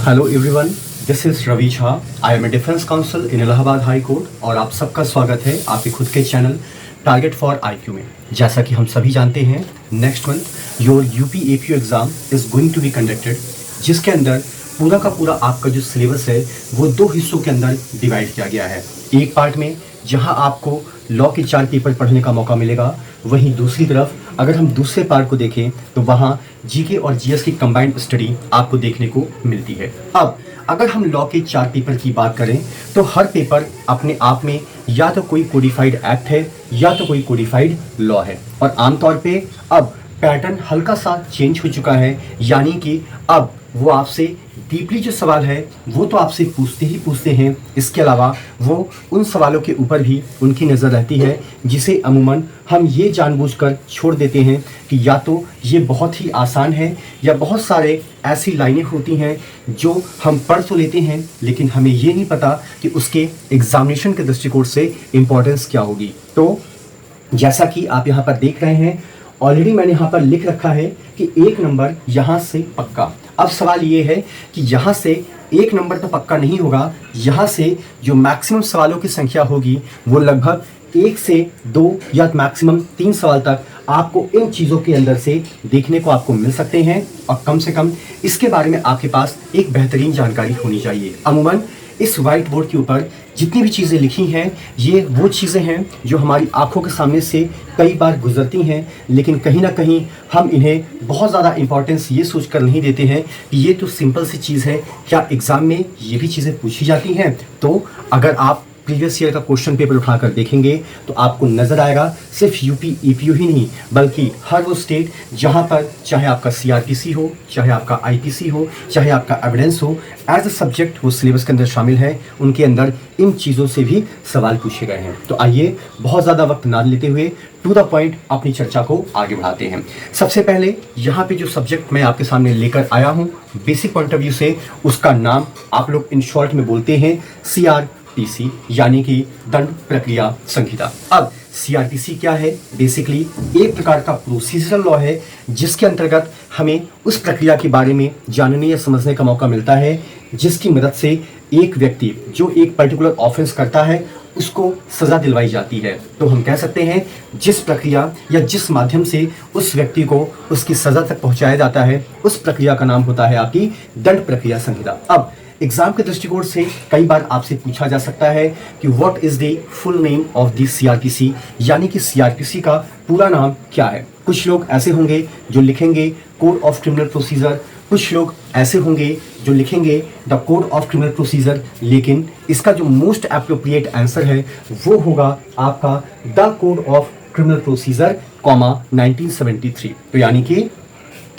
Hello everyone, this is Ravi Jha. I am a defence counsel in Allahabad High Court और आप सबका स्वागत है आपके खुद के चैनल टारगेट फॉर आईक्यू में। जैसा कि हम सभी जानते हैं, next month your UP APU exam is going to be conducted, जिसके अंदर पूरा का पूरा आपका जो सिलेबस है वो दो हिस्सों के अंदर डिवाइड किया गया है। एक पार्ट में जहां आपको लॉ के 4 पेपर पढ़ने का मौका मिलेगा, वहीं दूसरी तरफ अगर हम दूसरे पार्ट को देखें तो वहां जीके और जीएस की कंबाइंड स्टडी आपको देखने को मिलती है। अब अगर हम लॉ के 4 पेपर की बात करें तो हर पेपर अपने आप में या तो कोई कोडिफाइड एक्ट है या तो कोई कोडिफाइड लॉ है, और आमतौर पे अब पैटर्न हल्का सा चेंज हो चुका है, यानी कि अब वो आपसे डीपली जो सवाल है वो तो आपसे पूछते ही पूछते हैं, इसके अलावा वो उन सवालों के ऊपर भी उनकी नज़र रहती है जिसे अमूमन हम ये जानबूझकर छोड़ देते हैं कि या तो ये बहुत ही आसान है या बहुत सारे ऐसी लाइनें होती हैं जो हम पढ़ तो लेते हैं लेकिन हमें ये नहीं पता कि उसके एग्जामिनेशन के दृष्टिकोण से इम्पोर्टेंस क्या होगी। तो जैसा कि आप यहाँ पर देख रहे हैं, ऑलरेडी मैंने यहाँ पर लिख रखा है कि 1 नंबर यहाँ से पक्का। अब सवाल ये है कि यहाँ से 1 नंबर तो पक्का नहीं होगा, यहाँ से जो मैक्सिमम सवालों की संख्या होगी वो लगभग 1 से 2 या मैक्सिमम 3 सवाल तक आपको इन चीज़ों के अंदर से देखने को आपको मिल सकते हैं, और कम से कम इसके बारे में आपके पास एक बेहतरीन जानकारी होनी चाहिए। अमूमन इस वाइट बोर्ड के ऊपर जितनी भी चीज़ें लिखी हैं ये वो चीज़ें हैं जो हमारी आंखों के सामने से कई बार गुजरती हैं, लेकिन कहीं ना कहीं हम इन्हें बहुत ज़्यादा इंपॉर्टेंस ये सोचकर नहीं देते हैं कि ये तो सिंपल सी चीज़ है, क्या एग्ज़ाम में ये भी चीज़ें पूछी जाती हैं। तो अगर आप प्रीवियस ईयर का क्वेश्चन पेपर उठाकर देखेंगे तो आपको नजर आएगा सिर्फ यूपी ईपीयू ही नहीं बल्कि हर वो स्टेट जहां पर चाहे आपका सीआरपीसी हो, चाहे आपका आईपीसी हो, चाहे आपका एविडेंस हो, एज अ सब्जेक्ट वो सिलेबस के अंदर शामिल है, उनके अंदर इन चीज़ों से भी सवाल पूछे गए हैं। तो आइए बहुत ज़्यादा वक्त ना लेते हुए टू द पॉइंट अपनी चर्चा को आगे बढ़ाते हैं। सबसे पहले यहाँ पे जो सब्जेक्ट मैं आपके सामने लेकर आया हूँ बेसिक पॉइंट ऑफ व्यू से, उसका नाम आप लोग इन शॉर्ट में बोलते हैं सीआरपीसी, यानी कि दंड प्रक्रिया संहिता। अब सीआरपीसी क्या है? बेसिकली एक प्रकार का प्रोसीजरल लॉ है जिसके अंतर्गत हमें उस प्रक्रिया के बारे में जानने या समझने का मौका मिलता है जिसकी मदद से एक व्यक्ति जो एक पर्टिकुलर ऑफेंस करता है उसको सजा दिलवाई जाती है। तो हम कह सकते हैं जिस प्रक्रिया या जिस माध्यम से उस व्यक्ति को उसकी सजा तक पहुंचाया जाता है उस प्रक्रिया का नाम होता है आपकी दंड प्रक्रिया संहिता। अब एग्जाम के दृष्टिकोण से कई बार आपसे पूछा जा सकता है कि what is the full name of the CrPC, यानी कि सीआरपीसी का पूरा नाम क्या है। कुछ लोग ऐसे होंगे जो लिखेंगे कोड ऑफ क्रिमिनल प्रोसीजर, कुछ लोग ऐसे होंगे जो लिखेंगे the code of criminal procedure, लेकिन इसका जो मोस्ट एप्रोप्रिएट आंसर है वो होगा आपका the code of criminal procedure, 1973। तो यानी कि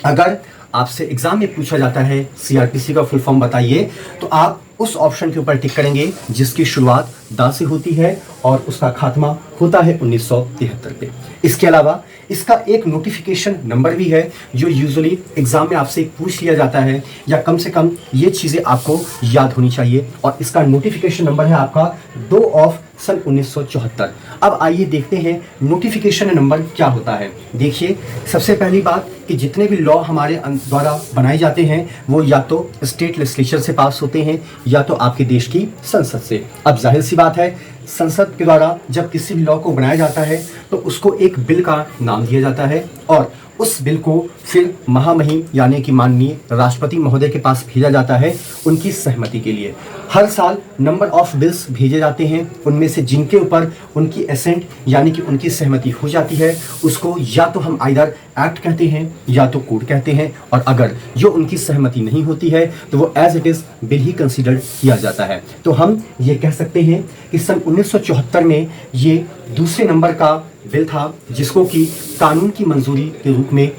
अगर आपसे एग्जाम में पूछा जाता है सीआरपीसी का फुल फॉर्म बताइए, तो आप उस ऑप्शन के ऊपर टिक करेंगे जिसकी शुरुआत द से होती है और उसका खात्मा होता है 1973 पे। इसके अलावा इसका एक नोटिफिकेशन नंबर भी है जो यूजुअली एग्जाम में आपसे पूछ लिया जाता है, या कम से कम ये चीज़ें आपको याद होनी चाहिए, और इसका नोटिफिकेशन नंबर है आपका 2 ऑफ सन 1974। अब आइए देखते हैं नोटिफिकेशन नंबर क्या होता है। देखिए, सबसे पहली बात कि जितने भी लॉ हमारे द्वारा बनाए जाते हैं वो या तो स्टेट लेजिस्लेचर से पास होते हैं या तो आपके देश की संसद से। अब जाहिर सी बात है, संसद के द्वारा जब किसी भी लॉ को बनाया जाता है तो उसको एक बिल का नाम दिया जाता है, और उस बिल को फिर महामहिम यानी कि माननीय राष्ट्रपति महोदय के पास भेजा जाता है उनकी सहमति के लिए। हर साल नंबर ऑफ बिल्स भेजे जाते हैं, उनमें से जिनके ऊपर उनकी एसेंट यानी कि उनकी सहमति हो जाती है उसको या तो हम आइदर एक्ट कहते हैं या तो कोड कहते हैं, और अगर जो उनकी सहमति नहीं होती है तो वो एज इट इज़ बिल ही कंसीडर किया जाता है। तो हम ये कह सकते हैं कि सन 1974 में ये दूसरे नंबर का बिल था जिसको कि कानून की मंजूरी के रूप में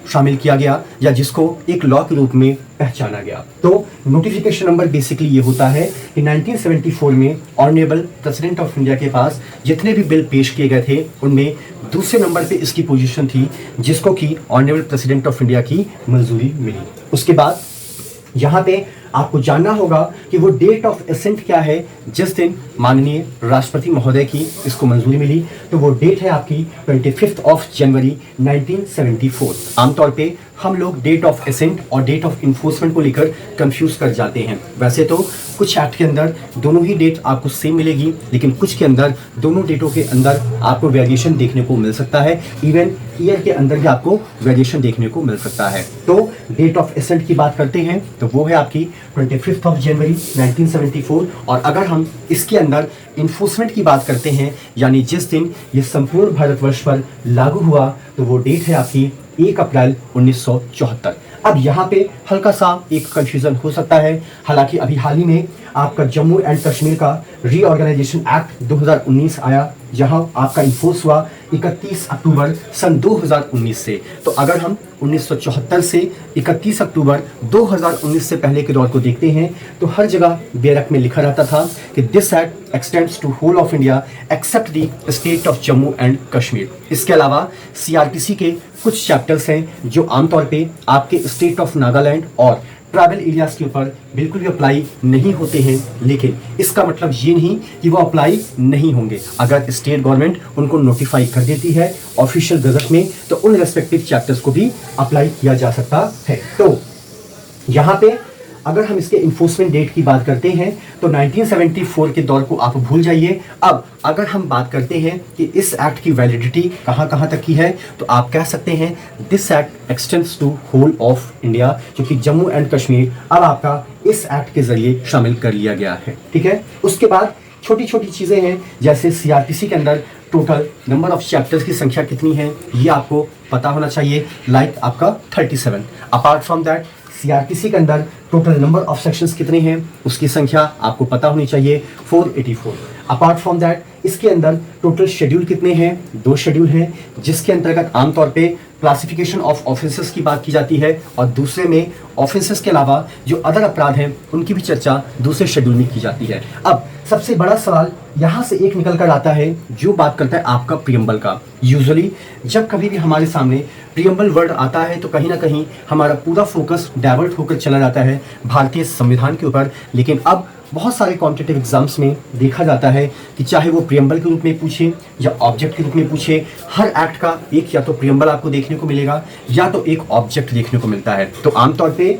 शामिल किया गया या जिसको एक लॉ के रूप में पहचाना गया। तो नोटिफिकेशन नंबर बेसिकली ये होता है कि 1974 में ऑनरेबल प्रेसिडेंट ऑफ इंडिया के पास जितने भी बिल पेश किए गए थे उनमें दूसरे नंबर पे इसकी पोजीशन थी जिसको कि ऑनरेबल प्रेसिडेंट ऑफ इंडिया की मंजूरी मिली। उसके बाद यहाँ पे आपको जानना होगा कि वो डेट ऑफ एसेंट क्या है जिस दिन माननीय राष्ट्रपति महोदय की इसको मंजूरी मिली, तो वो डेट है आपकी 25 जनवरी 1974। आमतौर पे हम लोग डेट ऑफ एसेंट और डेट ऑफ इन्फोर्समेंट को लेकर कंफ्यूज कर जाते हैं। वैसे तो कुछ एक्ट के अंदर दोनों ही डेट आपको सेम मिलेगी, लेकिन कुछ के अंदर दोनों डेटों के अंदर आपको वेरिएशन देखने को मिल सकता है। इवन ईयर के अंदर भी आपको वेरिएशन देखने को मिल सकता है। तो डेट ऑफ एसेंट की बात करते हैं तो वो है आपकी 25 जनवरी 1974। और अगर हम इसके अंदर इन्फोर्समेंट की बात करते हैं, यानी जिस दिन ये संपूर्ण भारतवर्ष पर लागू हुआ, तो वो डेट है आपकी 1 अप्रैल 1974। अब यहाँ पे हल्का सा एक कंफ्यूजन हो सकता है। हालांकि अभी हाल ही में आपका जम्मू एंड कश्मीर का रीऑर्गेनाइजेशन एक्ट 2019 आया, जहां आपका इन्फोर्स हुआ 31 अक्टूबर सन 2019 से। तो अगर हम 1974 से 31 अक्टूबर 2019 से पहले के दौर को देखते हैं, तो हर जगह बेरक में लिखा रहता था कि this act extends to whole of India except the state of Jammu and Kashmir. इसके अलावा सीआरपीसी के कुछ चैप्टर्स हैं जो आमतौर पे आपके स्टेट ऑफ नागालैंड और ट्राइबल एरियाज के ऊपर बिल्कुल भी अप्लाई नहीं होते हैं, लेकिन इसका मतलब ये नहीं कि वो अप्लाई नहीं होंगे। अगर स्टेट गवर्नमेंट उनको नोटिफाई कर देती है ऑफिशियल गजट में, तो उन रेस्पेक्टिव चैप्टर्स को भी अप्लाई किया जा सकता है। तो यहाँ पे अगर हम इसके इन्फोर्समेंट डेट की बात करते हैं तो 1974 के दौर को आप भूल जाइए। अब अगर हम बात करते हैं कि इस एक्ट की वैलिडिटी कहाँ तक की है, तो आप कह सकते हैं this act extends to whole of India, क्योंकि जम्मू एंड कश्मीर अब आपका इस एक्ट के जरिए शामिल कर लिया गया है। ठीक है, उसके बाद छोटी छोटी चीज़ें हैं, जैसे सीआरपीसी के अंदर टोटल नंबर ऑफ चैप्टर्स की संख्या कितनी है ये आपको पता होना चाहिए, लाइक आपका 37। अपार्ट फ्रॉम दैट सीआरपीसी के अंदर टोटल नंबर ऑफ सेक्शंस कितने हैं उसकी संख्या आपको पता होनी चाहिए, 484। अपार्ट फ्रॉम दैट इसके अंदर टोटल शेड्यूल कितने हैं, 2 शेड्यूल हैं, जिसके अंतर्गत आमतौर पे क्लासिफिकेशन ऑफ ऑफेंसेस की बात की जाती है, और दूसरे में ऑफेंसेस के अलावा जो अदर अपराध हैं उनकी भी चर्चा दूसरे शेड्यूल में की जाती है। अब सबसे बड़ा सवाल यहाँ से एक निकल कर आता है जो बात करता है आपका प्रियम्बल का। यूजुअली जब कभी भी हमारे सामने प्रियम्बल वर्ड आता है तो कहीं ना कहीं हमारा पूरा फोकस डाइवर्ट होकर चला जाता है भारतीय संविधान के ऊपर, लेकिन अब बहुत सारे कॉम्पिटिटिव एग्जाम्स में देखा जाता है कि चाहे वो प्रियम्बल के रूप में पूछे या ऑब्जेक्ट के रूप में पूछे, हर एक्ट का एक या तो प्रियम्बल आपको देखने को मिलेगा या तो एक ऑब्जेक्ट देखने को मिलता है। तो आमतौर पे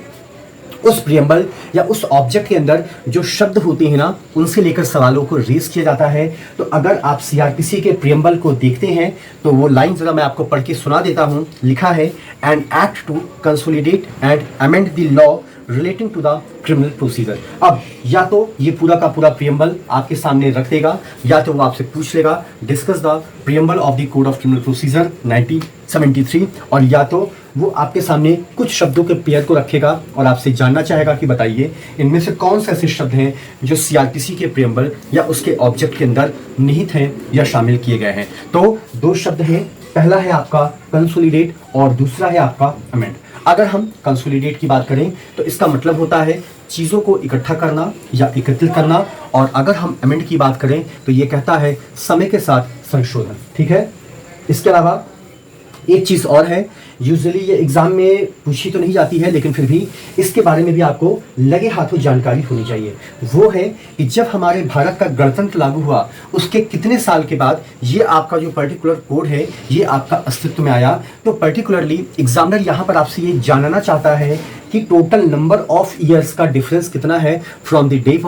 उस प्रियम्बल या उस ऑब्जेक्ट के अंदर जो शब्द होते हैं ना, उनसे लेकर सवालों को रेज किया जाता है। तो अगर आप सीआरपीसी के प्रियम्बल को देखते हैं तो वो लाइन जरा मैं आपको पढ़ के सुना देता हूँ। लिखा है, an act to consolidate and amend the law relating to the criminal procedure. अब या तो ये पूरा का पूरा प्रियम्बल आपके सामने रख देगा, या तो वो आपसे पूछ लेगा discuss the preamble of the code of criminal procedure 1973, और या तो वो आपके सामने कुछ शब्दों के पेयर को रखेगा और आपसे जानना चाहेगा कि बताइए इनमें से कौन से ऐसे शब्द हैं जो सीआरपीसी के प्रियम्बल या उसके ऑब्जेक्ट के अंदर निहित हैं या शामिल किए गए हैं। तो 2 शब्द हैं, पहला है आपका कंसोलिडेट और दूसरा है आपका अमेंड। अगर हम कंसोलिडेट की बात करें तो इसका मतलब होता है चीज़ों को इकट्ठा करना या एकत्रित करना, और अगर हम अमेंड की बात करें तो ये कहता है समय के साथ संशोधन। ठीक है, इसके अलावा एक चीज़ और है, यूजुअली ये एग्जाम में पूछी तो नहीं जाती है, लेकिन फिर भी इसके बारे में भी आपको लगे हाथों जानकारी होनी चाहिए। वो है कि जब हमारे भारत का गणतंत्र लागू हुआ उसके कितने साल के बाद ये आपका जो पर्टिकुलर कोड है ये आपका अस्तित्व में आया। तो पर्टिकुलरली एग्जामिनर यहाँ पर आपसे ये जानना चाहता है कि टोटल नंबर ऑफ ईयर्स का डिफरेंस कितना है from the date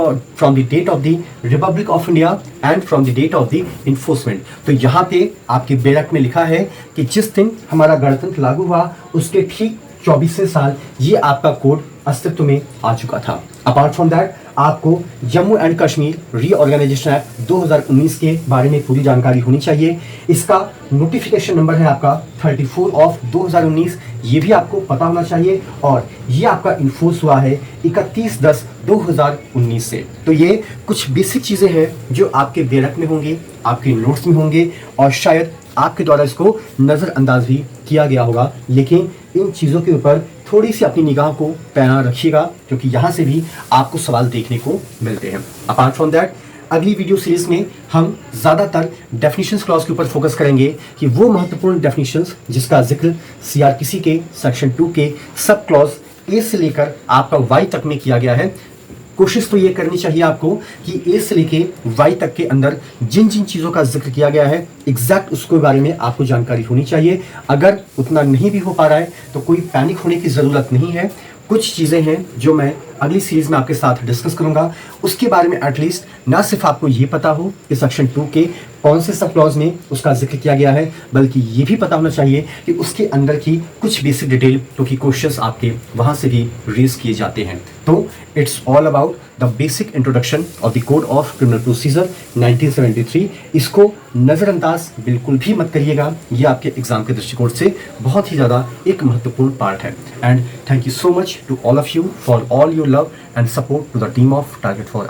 of the Republic of India and from the date of the enforcement. तो यहाँ पे आपके बेरक में लिखा है कि जिस दिन हमारा गणतंत्र लागू हुआ उसके ठीक 24वें साल ये आपका कोड अस्तित्व में आ चुका था। अपार्ट फ्रॉम दैट आपको Jammu and Kashmir reorganisation act 2019 के बारे में पूरी जानकारी होनी चाहिए। इसका नोटिफिकेशन नंबर है आपका 34 ऑफ 2019, ये भी आपको पता होना चाहिए, और ये आपका इन्फोर्स हुआ है 31/10/2019 से। तो ये कुछ बेसिक चीज़ें हैं जो आपके बेरक में होंगी, आपके नोट्स में होंगे, और शायद आपके द्वारा इसको नज़रअंदाज भी किया गया होगा, लेकिन इन चीज़ों के ऊपर थोड़ी सी अपनी निगाह को पैना रखिएगा, क्योंकि यहाँ से भी आपको सवाल देखने को मिलते हैं। अपार्ट फ्रॉम दैट अगली वीडियो सीरीज में हम ज़्यादातर डेफिनेशंस क्लॉज के ऊपर फोकस करेंगे कि वो महत्वपूर्ण डेफिनेशंस जिसका जिक्र सीआरपीसी के सेक्शन 2 के सब क्लॉज ए से लेकर आपका वाई तक में किया गया है, कोशिश तो ये करनी चाहिए आपको कि ए से लेके वाई तक के अंदर जिन जिन चीज़ों का जिक्र किया गया है एग्जैक्ट उसके बारे में आपको जानकारी होनी चाहिए। अगर उतना नहीं भी हो पा रहा है तो कोई पैनिक होने की ज़रूरत नहीं है। कुछ चीज़ें हैं जो मैं अगली सीरीज में आपके साथ डिस्कस करूंगा, उसके बारे में एटलीस्ट ना सिर्फ आपको ये पता हो कि सेक्शन 2 के कौन से सब क्लॉज में उसका जिक्र किया गया है, बल्कि ये भी पता होना चाहिए कि उसके अंदर की कुछ बेसिक डिटेल, क्योंकि क्वेश्चंस आपके वहाँ से भी रेज किए जाते हैं। तो it's all about the basic introduction of the code of criminal procedure 1973। इसको नज़रअंदाज बिल्कुल भी मत करिएगा, ये आपके एग्जाम के दृष्टिकोण से बहुत ही ज़्यादा एक महत्वपूर्ण पार्ट है। And thank you so much to all of you for all your love and support to the team of Target for